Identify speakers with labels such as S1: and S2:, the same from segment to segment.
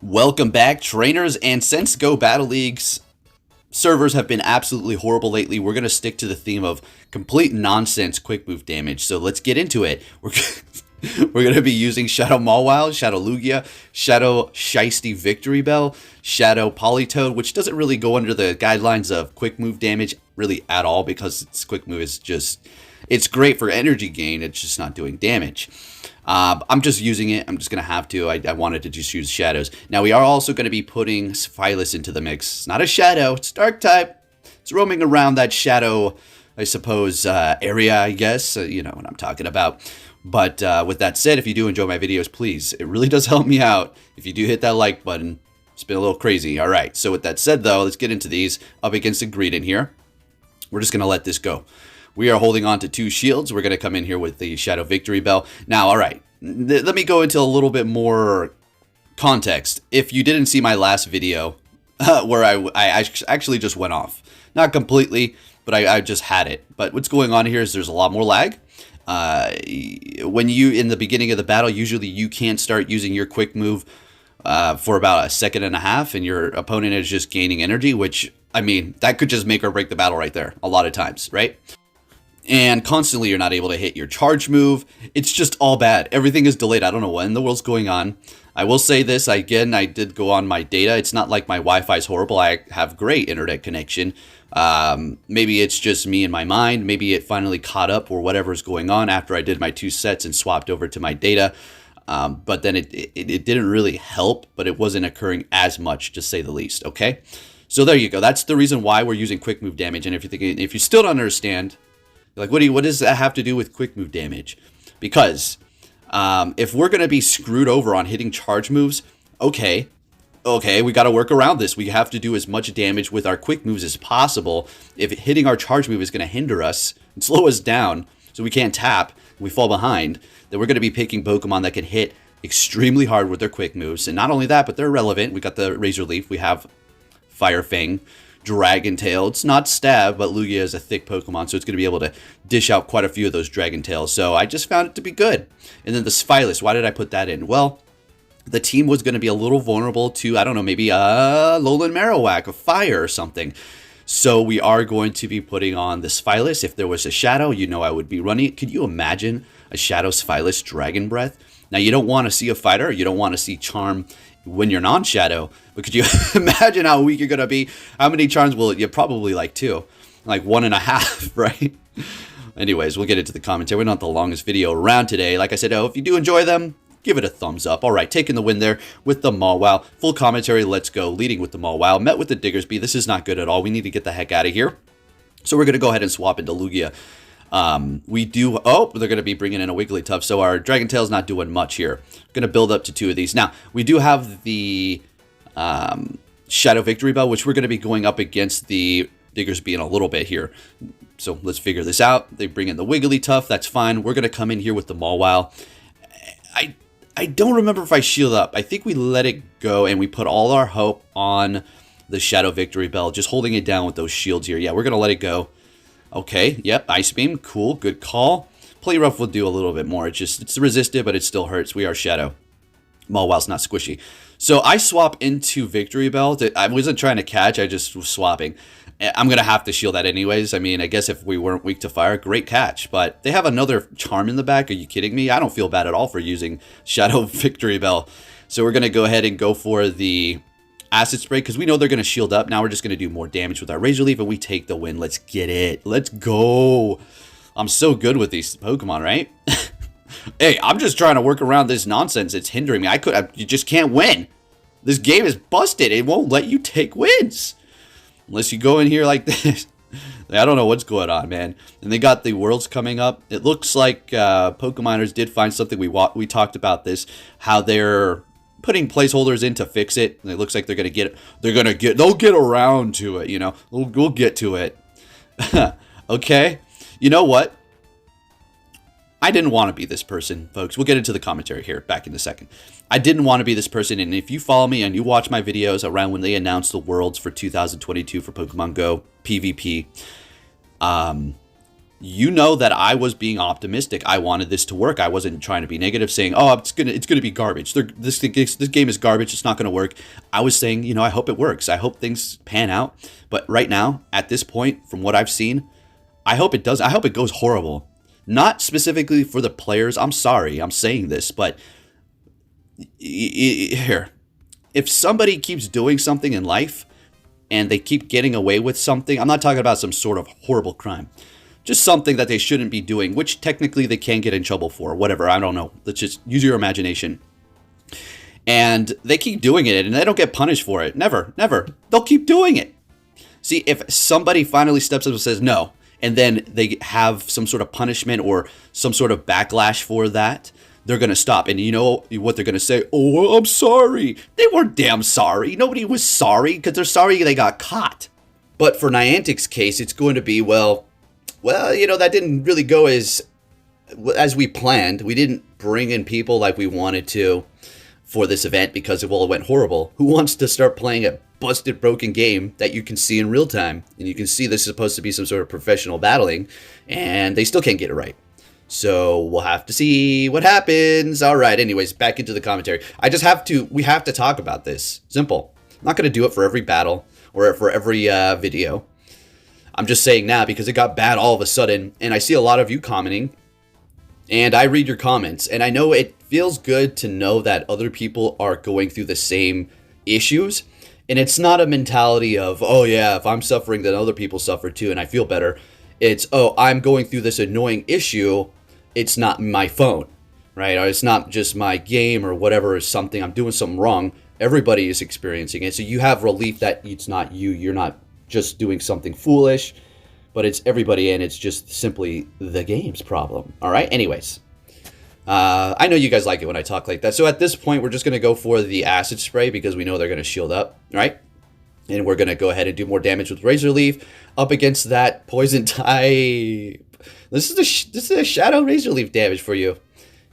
S1: Welcome back, trainers, and since Go Battle League's servers have been absolutely horrible lately, we're going to stick to the theme of complete nonsense quick move damage. So let's get into it. We're going to be using Shadow Mawile, Shadow Lugia, Shadow Shiesty Victory Bell, Shadow Politoed, which doesn't really go under the guidelines of quick move damage really at all because its quick move is just, it's great for energy gain, it's just not doing damage. I'm just using it. I'm just going to have to. I wanted to just use shadows. Now, we are also going to be putting Phyllis into the mix. It's not a shadow. It's dark type. It's roaming around that shadow, I suppose, area, I guess. You know what I'm talking about. But with that said, if you do enjoy my videos, please, it really does help me out. If you do hit that like button, it's been a little crazy. All right. So with that said, though, let's get into these up against the Greedent here. We're just going to let this go. We are holding on to 2 shields. We're going to come in here with the Shadow Victory Bell. Now, all right, let me go into a little bit more context. If you didn't see my last video where I actually just went off. Not completely, but I just had it. But what's going on here is there's a lot more lag. When you, in the beginning of the battle, usually you can't start using your quick move for about 1.5 seconds, and your opponent is just gaining energy, which, I mean, that could just make or break the battle right there a lot of times, right? And constantly you're not able to hit your charge move. It's just all bad. Everything is delayed. I don't know what in the world's going on. I will say this, again, I did go on my data. It's not like my Wi-Fi is horrible. I have great internet connection. Maybe it's just me in my mind. Maybe it finally caught up or whatever's going on after I did my 2 sets and swapped over to my data. But then it didn't really help, but it wasn't occurring as much, to say the least, okay? So there you go. That's the reason why we're using quick move damage. And if you're thinking, if you still don't understand, like, what does that have to do with quick move damage? Because if we're going to be screwed over on hitting charge moves, okay, we got to work around this. We have to do as much damage with our quick moves as possible. If hitting our charge move is going to hinder us and slow us down so we can't tap, we fall behind, then we're going to be picking Pokemon that can hit extremely hard with their quick moves. And not only that, but they're relevant. We got the Razor Leaf. We have Fire Fang. Dragon Tail. It's not stab, but Lugia is a thick Pokemon, so it's going to be able to dish out quite a few of those Dragon Tails. So I just found it to be good. And then the Phyllis, why did I put that in? Well, the team was going to be a little vulnerable to, I don't know, maybe a Lowland Marowak, a fire or something. So we are going to be putting on this Phyllis. If there was a Shadow, you know I would be running it. Could you imagine a Shadow Phyllis Dragon Breath? Now, you don't want to see a fighter. You don't want to see Charm when you're non-Shadow, but could you imagine how weak you're going to be? How many charms will it? You probably like 2, like 1.5, right? Anyways, we'll get into the commentary. We're not the longest video around today. Like I said, if you do enjoy them, give it a thumbs up. All right, taking the win there with the Mawile. Full commentary, let's go. Leading with the Mawile. Met with the Diggersby. This is not good at all. We need to get the heck out of here. So we're going to go ahead and swap into Lugia. They're going to be bringing in a Wigglytuff, so our Dragon Tail's not doing much here. Going to build up to 2 of these. Now, we do have the Shadow Victory Bell, which we're going to be going up against the Diggersby in a little bit here. So let's figure this out. They bring in the Wigglytuff. That's fine. We're going to come in here with the Mawile. I don't remember if I shield up. I think we let it go, and we put all our hope on the Shadow Victory Bell, just holding it down with those shields here. Yeah, we're going to let it go. Okay, yep, Ice Beam, cool, good call. Play Rough will do a little bit more. It's resisted, but it still hurts. We are Shadow. Mawile's not squishy. So I swap into Victory Bell. I wasn't trying to catch, I just was swapping. I'm going to have to shield that anyways. I mean, I guess if we weren't weak to fire, great catch. But they have another Charm in the back. Are you kidding me? I don't feel bad at all for using Shadow Victory Bell. So we're going to go ahead and go for the Acid Spray, because we know they're going to shield up. Now we're just going to do more damage with our Razor Leaf, and we take the win. Let's get it. Let's go. I'm so good with these Pokemon, right? Hey, I'm just trying to work around this nonsense. It's hindering me. You just can't win. This game is busted. It won't let you take wins unless you go in here like this. I don't know what's going on, man. And they got the Worlds coming up. It looks like Pokemoners did find something. We talked about this, how they're putting placeholders in to fix it. And it looks like they'll get around to it, you know. We'll get to it. Okay. You know what? I didn't want to be this person, folks. We'll get into the commentary here back in a second. I didn't want to be this person, and if you follow me and you watch my videos around when they announced the Worlds for 2022 for Pokemon Go PvP, you know that I was being optimistic. I wanted this to work. I wasn't trying to be negative, saying, "Oh, it's gonna be garbage. This game is garbage. It's not gonna work." I was saying, I hope it works. I hope things pan out. But right now, at this point, from what I've seen, I hope it does. I hope it goes horrible. Not specifically for the players. I'm sorry, I'm saying this, but here, if somebody keeps doing something in life and they keep getting away with something, I'm not talking about some sort of horrible crime. Just something that they shouldn't be doing, which technically they can get in trouble for, whatever, I don't know. Let's just use your imagination. And they keep doing it and they don't get punished for it. Never. They'll keep doing it. See, if somebody finally steps up and says no, and then they have some sort of punishment or some sort of backlash for that, they're going to stop. And you know what they're going to say? "Oh, I'm sorry." They weren't damn sorry. Nobody was sorry because they're sorry they got caught. But for Niantic's case, it's going to be, well, that didn't really go as we planned. We didn't bring in people like we wanted to for this event because it went horrible. Who wants to start playing a busted, broken game that you can see in real time? And you can see this is supposed to be some sort of professional battling, and they still can't get it right. So we'll have to see what happens. All right, anyways, back into the commentary. We have to talk about this. Simple. I'm not going to do it for every battle or for every video. I'm just saying now because it got bad all of a sudden, and I see a lot of you commenting, and I read your comments, and I know it feels good to know that other people are going through the same issues, and it's not a mentality of, "Oh yeah, if I'm suffering, then other people suffer too, and I feel better." It's, "Oh, I'm going through this annoying issue. It's not my phone, right? Or it's not just my game or whatever, is something, I'm doing something wrong. Everybody is experiencing it." So you have relief that it's not you. You're not just doing something foolish, but it's everybody, and it's just simply the game's problem. All right. Anyways, I know you guys like it when I talk like that. So at this point, we're just going to go for the acid spray because we know they're going to shield up, right? And we're going to go ahead and do more damage with Razor Leaf up against that poison type. This is a Shadow Razor Leaf damage for you.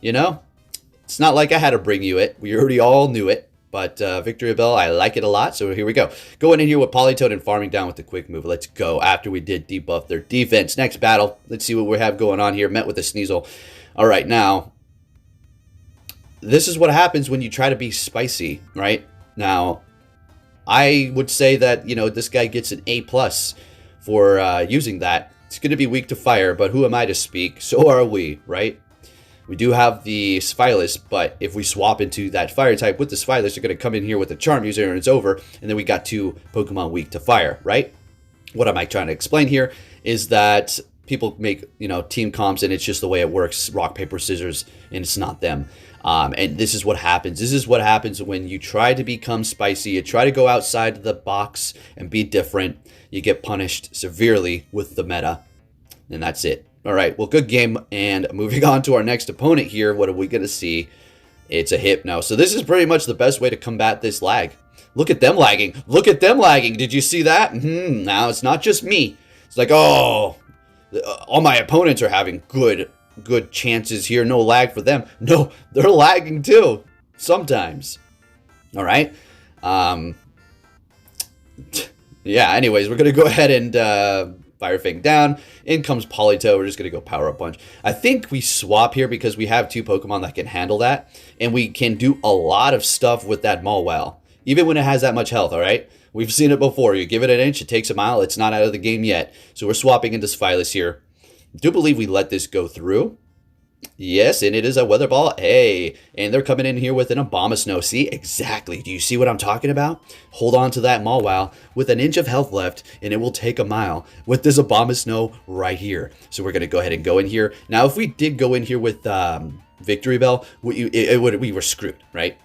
S1: It's not like I had to bring you it. We already all knew it. But Victory Bell, I like it a lot, so here we go. Going in here with Polytoad and farming down with the quick move. Let's go after we did debuff their defense. Next battle, let's see what we have going on here. Met with a Sneasel. All right, now, this is what happens when you try to be spicy, right? Now, I would say that, this guy gets an A+ for using that. It's going to be weak to fire, but who am I to speak? So are we, right? We do have the Sphylis, but if we swap into that fire type with the Sphylis, you're going to come in here with the Charm User and it's over. And then we got 2 Pokemon weak to fire, right? What am I trying to explain here is that people make, team comps and it's just the way it works. Rock, paper, scissors, and it's not them. And this is what happens. This is what happens when you try to become spicy. You try to go outside the box and be different. You get punished severely with the meta. And that's it. All right, well, good game. And moving on to our next opponent here, what are we going to see? It's a Hypno. So this is pretty much the best way to combat this lag. Look at them lagging. Look at them lagging. Did you see that? Now, it's not just me. It's like, oh, all my opponents are having good chances here. No lag for them. No, they're lagging too. Sometimes. All right. Yeah, anyways, we're going to go ahead and Fire Fang down. In comes Polito. We're just going to go Power Up Punch. I think we swap here because we have 2 Pokemon that can handle that. And we can do a lot of stuff with that Mawile. Even when it has that much health, all right? We've seen it before. You give it an inch, it takes a mile. It's not out of the game yet. So we're swapping into Sphylis here. I do believe we let this go through. Yes, and it is a Weather Ball. Hey, and they're coming in here with an Abomasnow. See, exactly. Do you see what I'm talking about? Hold on to that Mawile with an inch of health left, and it will take a mile with this Abomasnow right here. So we're going to go ahead and go in here. Now, if we did go in here with Victory Bell, we were screwed, right?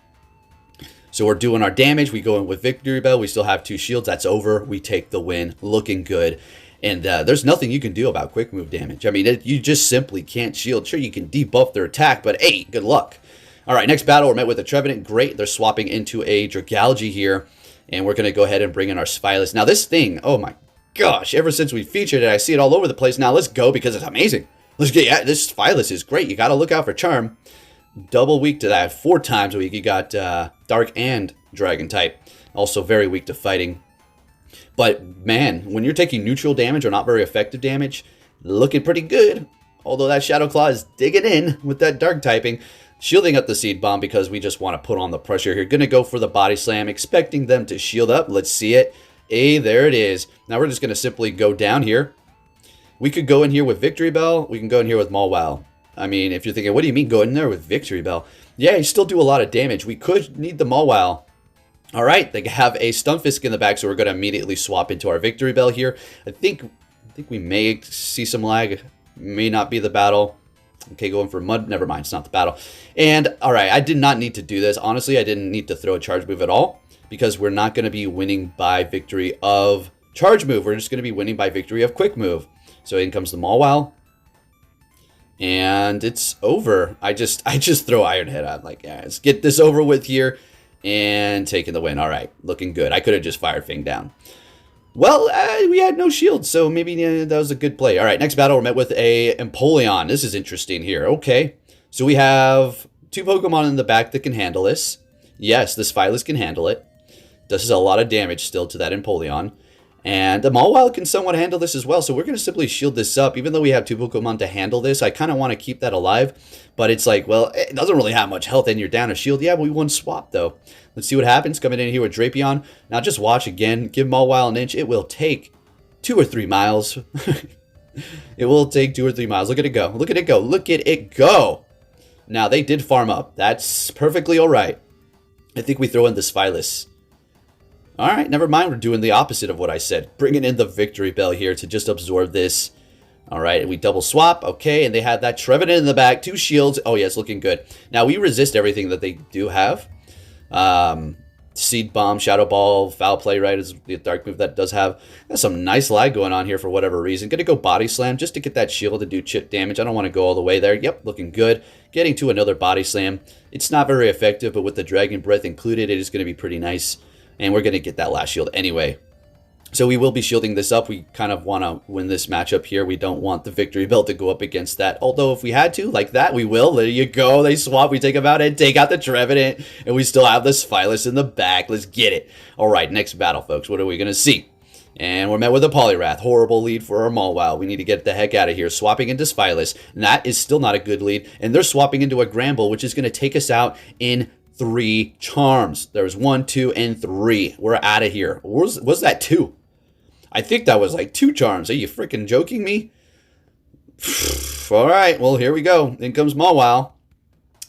S1: So we're doing our damage. We go in with Victory Bell. We still have 2 shields. That's over. We take the win. Looking good. And there's nothing you can do about quick move damage. I mean, you just simply can't shield. Sure, you can debuff their attack, but hey, good luck. All right, next battle, we're met with a Trevenant. Great, they're swapping into a Dragalge here. And we're going to go ahead and bring in our Sphylis. Now, this thing, oh my gosh, ever since we featured it, I see it all over the place. Now, let's go because it's amazing. Let's get, yeah, this Sphylis is great. You got to look out for Charm. Double weak to that. 4 times weak. You got Dark and Dragon type. Also very weak to fighting. But, man, when you're taking neutral damage or not very effective damage, looking pretty good. Although that Shadow Claw is digging in with that Dark typing. Shielding up the Seed Bomb because we just want to put on the pressure here. Going to go for the Body Slam, expecting them to shield up. Let's see it. Hey, there it is. Now we're just going to simply go down here. We could go in here with Victory Bell. We can go in here with Mawile. I mean, if you're thinking, what do you mean go in there with Victory Bell? Yeah, you still do a lot of damage. We could need the Mawile. All right, they have a Stunfisk in the back, so we're going to immediately swap into our Victory Bell here. I think we may see some lag. May not be the battle. Okay, going for Mud. Never mind, it's not the battle. And, all right, I did not need to do this. Honestly, I didn't need to throw a charge move at all because we're not going to be winning by victory of charge move. We're just going to be winning by victory of quick move. So in comes the Mawile. And it's over. I just throw Iron Head. I'm like, yeah, let's get this over with here. And taking the win. All right, looking good. I could have just fired Fang down. Well, we had no shield, so maybe that was a good play. All right, next battle, we're met with a Empoleon. This is interesting here. Okay, so we have 2 Pokemon in the back that can handle this. Yes, this Phyllis can handle it. Does a lot of damage still to that Empoleon. And the Mawile can somewhat handle this as well, so we're going to simply shield this up. Even though we have 2 Pokemon to handle this, I kind of want to keep that alive. But it's like, well, it doesn't really have much health and you're down a shield. Yeah, but we won swap, though. Let's see what happens. Coming in here with Drapion. Now just watch again. Give Mawile an inch. It will take 2 or 3 miles. It will take 2 or 3 miles. Look at it go. Look at it go. Look at it go. Now, they did farm up. That's perfectly all right. I think we throw in this Phyllis. All right, never mind. We're doing the opposite of what I said. Bringing in the Victory Bell here to just absorb this. All right, and we double swap. Okay, and they have that Trevenant in the back. 2 shields. Oh, yeah, it's looking good. Now, we resist everything that they do have. Seed Bomb, Shadow Ball, Foul Play, right, is the Dark move that does have. There's some nice lag going on here for whatever reason. Going to go Body Slam just to get that shield to do chip damage. I don't want to go all the way there. Yep, looking good. Getting to another Body Slam. It's not very effective, but with the Dragon Breath included, it is going to be pretty nice. And we're going to get that last shield anyway. So we will be shielding this up. We kind of want to win this matchup here. We don't want the Victory Bell to go up against that. Although if we had to, like that, we will. There you go. They swap. We take them out and take out the Trevenant. And we still have this Phyllis in the back. Let's get it. All right, next battle, folks. What are we going to see? And we're met with a Poliwrath. Horrible lead for our Mawile. We need to get the heck out of here. Swapping into Phyllis. And that is still not a good lead. And they're swapping into a Gramble, which is going to take us out in 3 charms. There's 1, 2, and 3. We're out of here. Was that 2? I think that was like 2 charms. Are you freaking joking me? All right, well, here we go. In comes Mawile,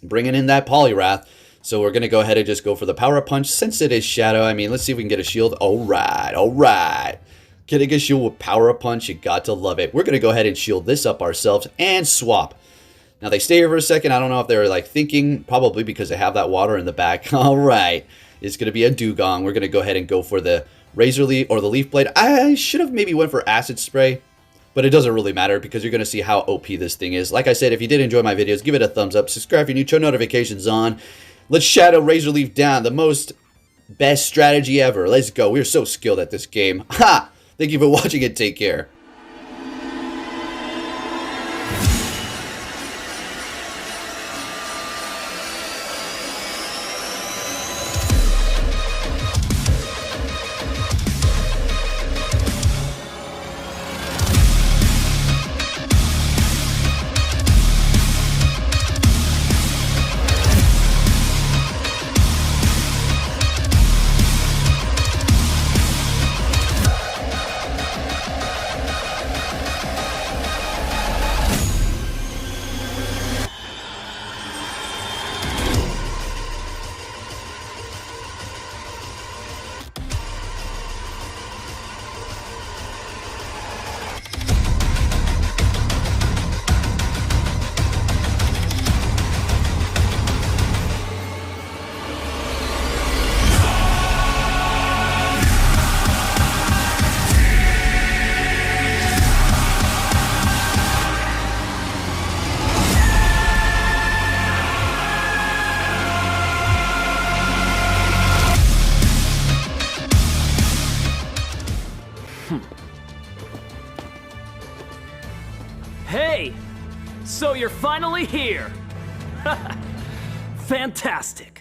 S1: bringing in that Poliwrath. So we're going to go ahead and just go for the Power Punch. Since it is Shadow, I mean, let's see if we can get a shield. All right, all right. Getting a shield with Power Punch, you got to love it. We're going to go ahead and shield this up ourselves and swap. Now, they stay here for a second. I don't know if they're like thinking, probably because they have that water in the back. All right, it's going to be a Dugong. We're going to go ahead and go for the Razor Leaf or the Leaf Blade. I should have maybe went for Acid Spray, but it doesn't really matter because you're going to see how OP this thing is. Like I said, if you did enjoy my videos, give it a thumbs up. Subscribe if you're new, turn notifications on. Let's Shadow Razor Leaf down. The most best strategy ever. Let's go. We're so skilled at this game. Ha! Thank you for watching and take care.
S2: Hey! So you're finally here! Fantastic!